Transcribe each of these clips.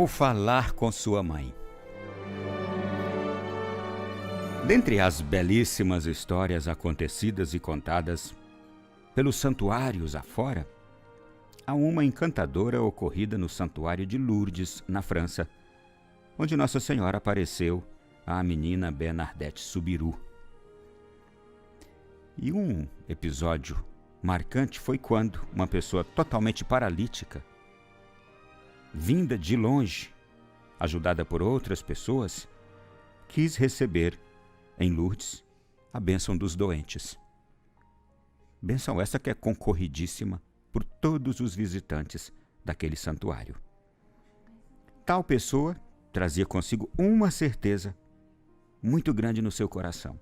Vou falar com sua mãe. Dentre as belíssimas histórias acontecidas e contadas pelos santuários afora, há uma encantadora ocorrida no santuário de Lourdes, na França, onde Nossa Senhora apareceu à menina Bernadette Soubirous. E um episódio marcante foi quando uma pessoa totalmente paralítica, vinda de longe, ajudada por outras pessoas, quis receber em Lourdes a bênção dos doentes. Bênção essa que é concorridíssima por todos os visitantes daquele santuário. Tal pessoa trazia consigo uma certeza muito grande no seu coração: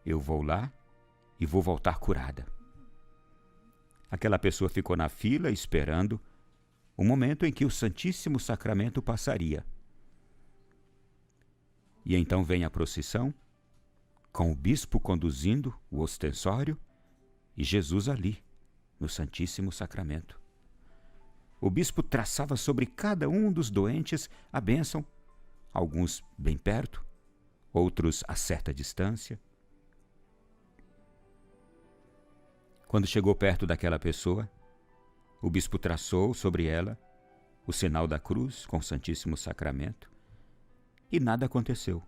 eu vou lá e vou voltar curada. Aquela pessoa ficou na fila esperando o momento em que o Santíssimo Sacramento passaria. E então vem a procissão, com o bispo conduzindo o ostensório e Jesus ali, no Santíssimo Sacramento. O bispo traçava sobre cada um dos doentes a bênção, alguns bem perto, outros a certa distância. Quando chegou perto daquela pessoa, o bispo traçou sobre ela o sinal da cruz com o Santíssimo Sacramento e nada aconteceu.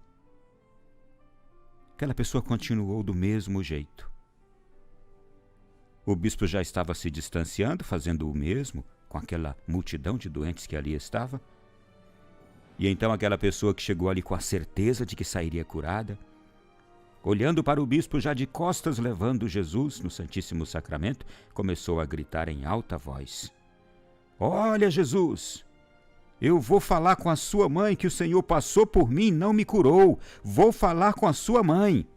Aquela pessoa continuou do mesmo jeito. O bispo já estava se distanciando, fazendo o mesmo com aquela multidão de doentes que ali estava. E então aquela pessoa que chegou ali com a certeza de que sairia curada, olhando para o bispo já de costas levando Jesus no Santíssimo Sacramento, começou a gritar em alta voz: "Olha, Jesus, eu vou falar com a sua mãe que o Senhor passou por mim e não me curou. Vou falar com a sua mãe."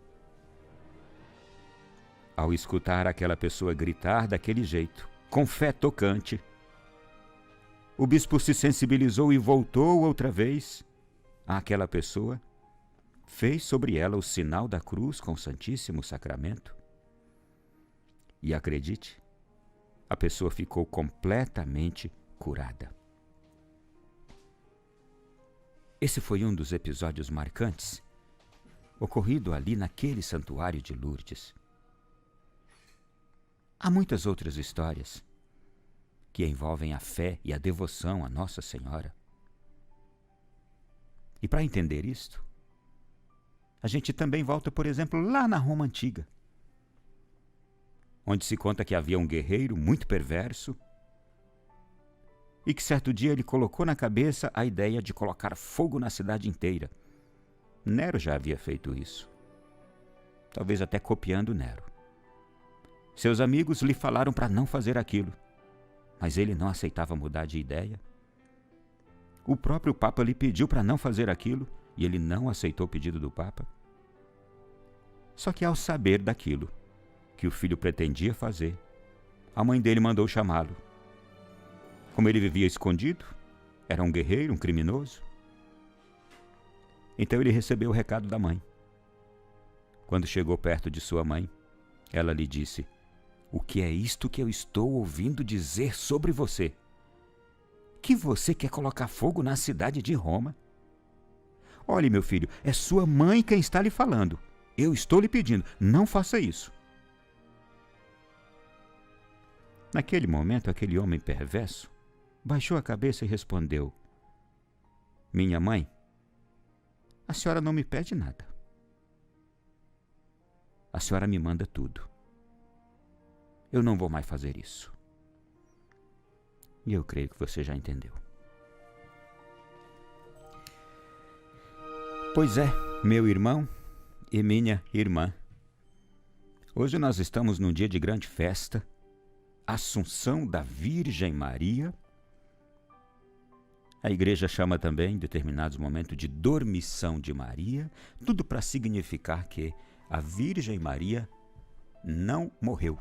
Ao escutar aquela pessoa gritar daquele jeito, com fé tocante, o bispo se sensibilizou e voltou outra vez àquela pessoa, fez sobre ela o sinal da cruz com o Santíssimo Sacramento. E acredite, a pessoa ficou completamente curada. Esse foi um dos episódios marcantes ocorrido ali naquele santuário de Lourdes. Há muitas outras histórias que envolvem a fé e a devoção a Nossa Senhora. E para entender isto, a gente também volta, por exemplo, lá na Roma Antiga, onde se conta que havia um guerreiro muito perverso e que certo dia ele colocou na cabeça a ideia de colocar fogo na cidade inteira. Nero já havia feito isso, talvez até copiando Nero. Seus amigos lhe falaram para não fazer aquilo, mas ele não aceitava mudar de ideia. O próprio Papa lhe pediu para não fazer aquilo e ele não aceitou o pedido do Papa. Só que ao saber daquilo que o filho pretendia fazer, a mãe dele mandou chamá-lo. Como ele vivia escondido, era um guerreiro, um criminoso. Então ele recebeu o recado da mãe. Quando chegou perto de sua mãe, ela lhe disse: "O que é isto que eu estou ouvindo dizer sobre você? Que você quer colocar fogo na cidade de Roma? Olhe, meu filho, é sua mãe quem está lhe falando. Eu estou lhe pedindo, não faça isso." Naquele momento, aquele homem perverso baixou a cabeça e respondeu: "Minha mãe, a senhora não me pede nada. A senhora me manda tudo. Eu não vou mais fazer isso." E eu creio que você já entendeu. Pois é, meu irmão e minha irmã, hoje nós estamos num dia de grande festa, Assunção da Virgem Maria. A igreja chama também, em determinados momentos, de Dormição de Maria, tudo para significar que a Virgem Maria não morreu.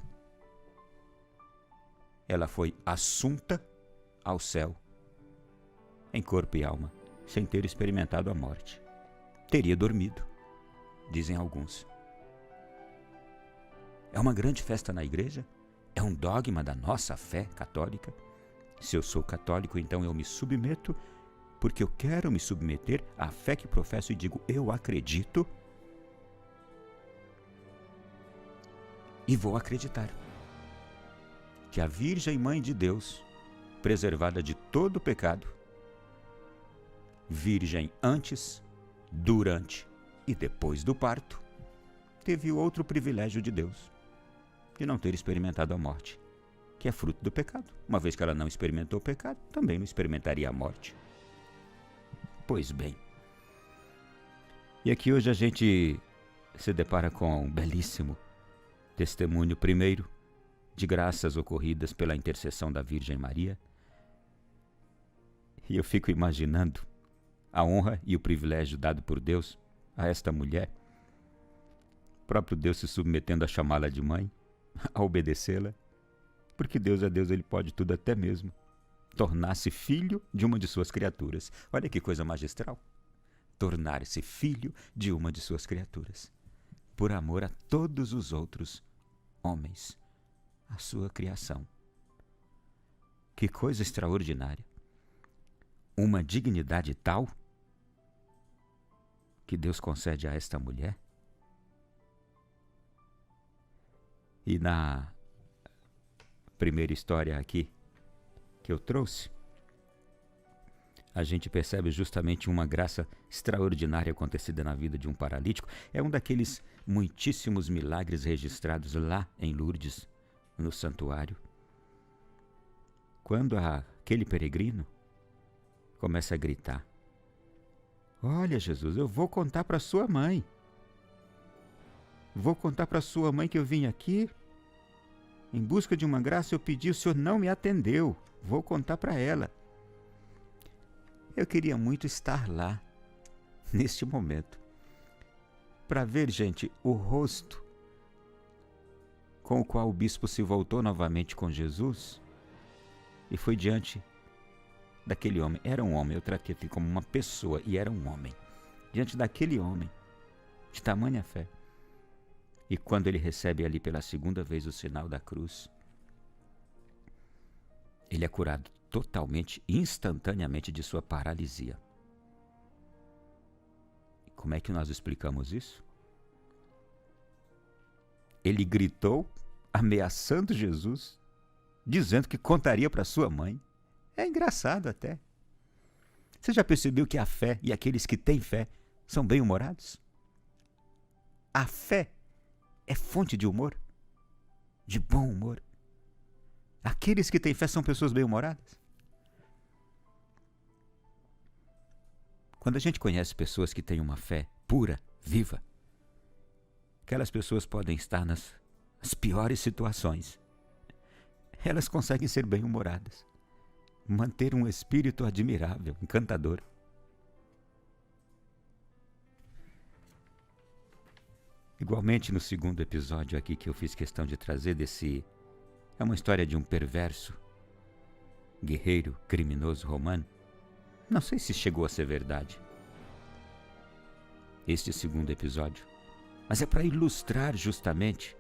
Ela foi assunta ao céu, em corpo e alma, sem ter experimentado a morte. Teria dormido, dizem alguns. É uma grande festa na igreja, é um dogma da nossa fé católica. Se eu sou católico, então eu me submeto porque eu quero me submeter à fé que professo e digo, eu acredito e vou acreditar que a Virgem Mãe de Deus, preservada de todo pecado, virgem antes, durante e depois do parto, teve outro privilégio de Deus, de não ter experimentado a morte, que é fruto do pecado. Uma vez que ela não experimentou o pecado, também não experimentaria a morte. Pois bem, e aqui hoje a gente se depara com um belíssimo testemunho, primeiro, de graças ocorridas pela intercessão da Virgem Maria. E eu fico imaginando a honra e o privilégio dado por Deus a esta mulher, o próprio Deus se submetendo a chamá-la de mãe, a obedecê-la, porque Deus é Deus, Ele pode tudo, até mesmo tornar-se filho de uma de suas criaturas. Olha que coisa magistral, tornar-se filho de uma de suas criaturas, por amor a todos os outros homens, a sua criação. Que coisa extraordinária, uma dignidade tal que Deus concede a esta mulher. E na primeira história aqui que eu trouxe, a gente percebe justamente uma graça extraordinária acontecida na vida de um paralítico. É um daqueles muitíssimos milagres registrados lá em Lourdes, no santuário. Quando aquele peregrino começa a gritar, olha, Jesus, eu vou contar para sua mãe. Vou contar para sua mãe que eu vim aqui em busca de uma graça, eu pedi, o Senhor não me atendeu. Vou contar para ela. Eu queria muito estar lá, neste momento, para ver, gente, o rosto com o qual o bispo se voltou novamente com Jesus e foi diante daquele homem. Era um homem, eu tratei aqui como uma pessoa, e era um homem. Diante daquele homem, de tamanha fé. E quando ele recebe ali pela segunda vez o sinal da cruz, ele é curado totalmente, instantaneamente de sua paralisia. Como é que nós explicamos isso? Ele gritou, ameaçando Jesus, dizendo que contaria para sua mãe. É engraçado até. Você já percebeu que a fé e aqueles que têm fé são bem-humorados? A fé é fonte de humor, de bom humor. Aqueles que têm fé são pessoas bem-humoradas. Quando a gente conhece pessoas que têm uma fé pura, viva, aquelas pessoas podem estar nas piores situações. Elas conseguem ser bem-humoradas, manter um espírito admirável, encantador. Igualmente no segundo episódio aqui que eu fiz questão de trazer é uma história de um perverso, guerreiro, criminoso romano. Não sei se chegou a ser verdade este segundo episódio, mas é para ilustrar justamente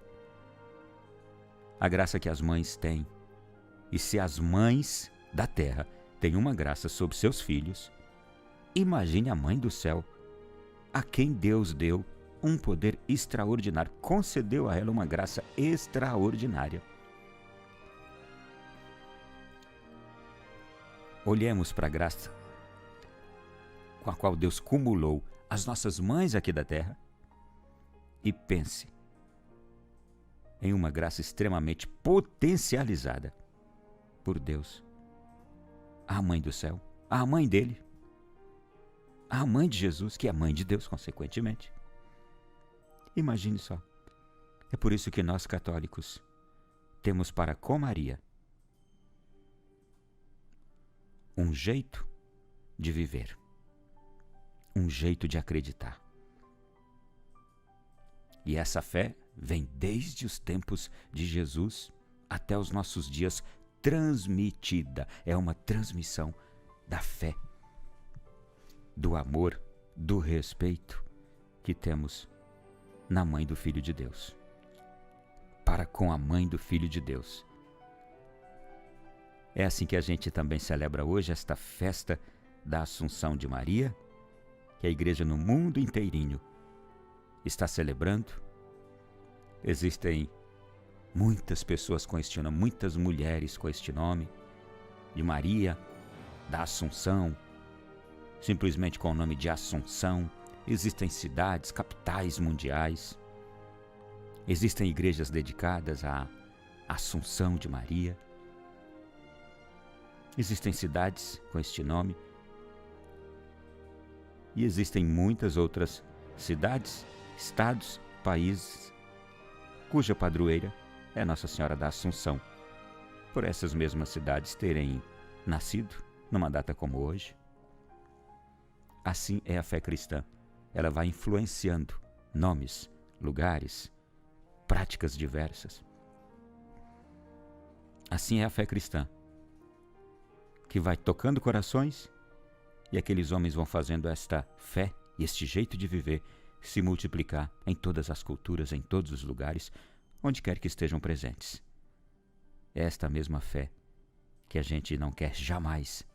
a graça que as mães têm. E se as mães da terra têm uma graça sobre seus filhos, imagine a mãe do céu, a quem Deus deu um poder extraordinário, concedeu a ela uma graça extraordinária. Olhemos para a graça com a qual Deus cumulou as nossas mães aqui da terra e pense em uma graça extremamente potencializada por Deus. A mãe do céu, a mãe dele, a mãe de Jesus, que é a mãe de Deus, consequentemente. Imagine só. É por isso que nós católicos temos para com Maria um jeito de viver, um jeito de acreditar. E essa fé vem desde os tempos de Jesus até os nossos dias, transmitida. É uma transmissão da fé, do amor, do respeito que temos na mãe do Filho de Deus, para com a mãe do Filho de Deus. É assim que a gente também celebra hoje esta festa da Assunção de Maria, que a igreja no mundo inteirinho está celebrando. Existem muitas pessoas com este nome, muitas mulheres com este nome, de Maria, da Assunção, simplesmente com o nome de Assunção. Existem cidades, capitais mundiais. Existem igrejas dedicadas à Assunção de Maria. Existem cidades com este nome. E existem muitas outras cidades, estados, países, cuja padroeira é Nossa Senhora da Assunção. Por essas mesmas cidades terem nascido numa data como hoje. Assim é a fé cristã. Ela vai influenciando nomes, lugares, práticas diversas. Assim é a fé cristã, que vai tocando corações, e aqueles homens vão fazendo esta fé e este jeito de viver se multiplicar em todas as culturas, em todos os lugares, onde quer que estejam presentes. É esta mesma fé que a gente não quer jamais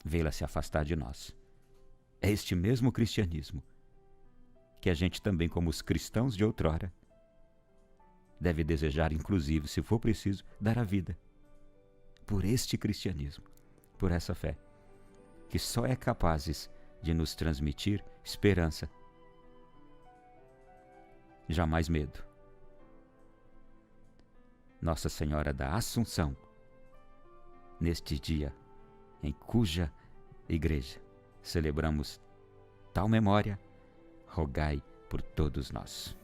vê-la se afastar de nós. É este mesmo cristianismo que a gente também, como os cristãos de outrora, deve desejar, inclusive, se for preciso, dar a vida por este cristianismo, por essa fé, que só é capaz de nos transmitir esperança, jamais medo. Nossa Senhora da Assunção, neste dia em cuja igreja celebramos tal memória, rogai por todos nós.